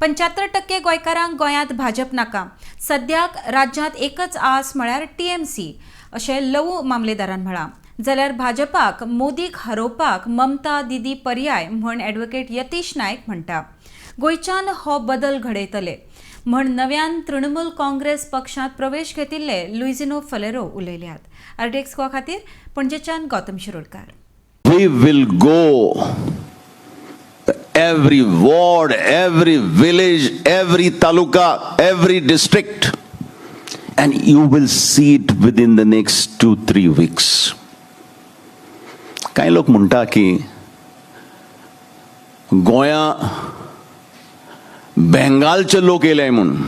75% गोंयकारांक गोंयांत भाजप नाका. सद्याक राज्यांत एकच आस म्हळ्यार टीएमसी अशें लवू मामलेदारान म्हळां. जाल्यार भाजपाक मोदीक हरोवपाक ममता दीदी पर्याय म्हण ॲडव्होकेट यतीश नायक म्हणटा. गोंयच्यान हो बदल घडयतले म्हण नव्यान तृणमूल काँग्रेस पक्षांत प्रवेश घेतिल्ले लुइजिनो फलेरो उलयल्यात. आरटीएक्स गोवा खातीर पणजेच्यान Gautam Shirodkar. We will go every ward, every village, every taluka, every district, and you will see it within the next 2-3 weeks. काही लोक म्हणता की गोंया बेंगालचे लोक येयले म्हणून.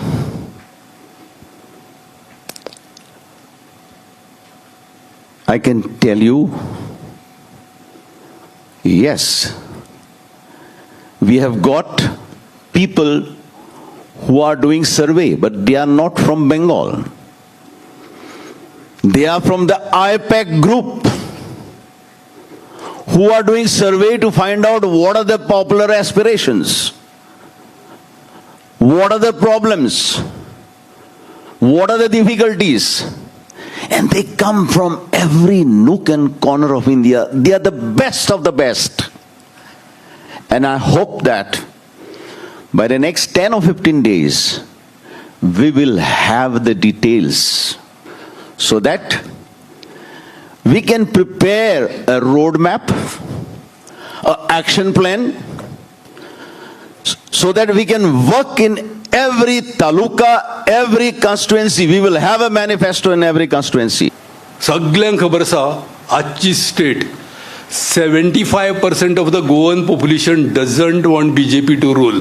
I can tell you, yes, we have got people who are doing survey, but they are not from Bengal. They are from the IPAC group who are doing survey to find out what are the popular aspirations, what are the problems, what are the difficulties. And they come from every nook and corner of India. They are the best of the best. And I hope that by the next 10 or 15 days, we will have the details so that we can prepare a roadmap, an action plan, so that we can work in every taluka, every constituency. We will have a manifesto in every constituency. सगळ्यांक खबर आसा आजची state 75% of the Goan population doesn't want BJP to rule.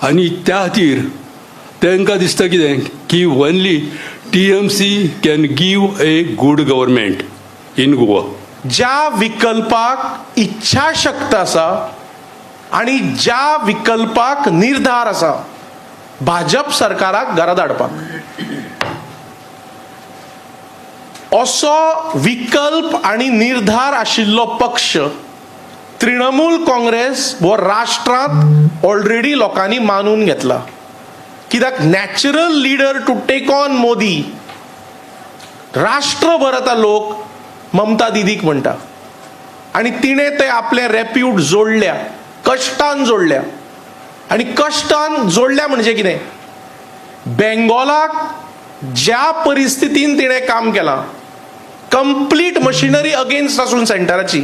आणि त्या खातीर तांकां दिसता कितें की only TMC can give a good government in Goa. ज्या विकल्पाक इच्छाशक्त आसा आणि ज्या विकल्पाक निर्धार आसा भाजप सरकाराक घरा धाडपाक, असो विकल्प आणि निर्धार आशिल्लो पक्ष तृणमूल काँग्रेस हो राष्ट्रांत ऑलरेडी लोकांनी मानून घेतला. कित्याक natural leader to take on Modi राष्ट्रभर आतां लोक ममता दीदीक म्हणटा आणि तिणे ते आपले रेप्यूट जोडल्या, कश्टान जोडल्या. आणि कश्टान जोडल्या म्हणजे कितें, बेंगॉलाक ज्या परिस्थितीन तिणे काम केलां, कंप्लीट मशिनरी अगेन्स्ट आसून सेंटराची,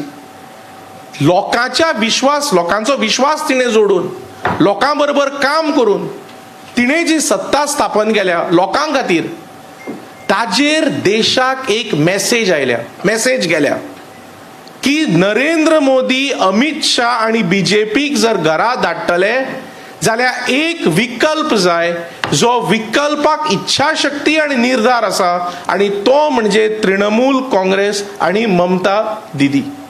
लोकांचो विश्वास तिणे जोडून लोकां बरोबर काम करून तिणे जी सत्ता स्थापन केल्या लोकां खातीर, ताजेर देशाक एक मेसेज गेल्या की नरेंद्र मोदी, अमित शाह आणि बीजेपीक जर घरा धाडटले जाल्यार एक विकल्प जाय जो विकल्पाक इच्छाशक्ती आणि निर्धार आसा, आणि तो म्हणजे तृणमूल काँग्रेस आणि ममता दीदी.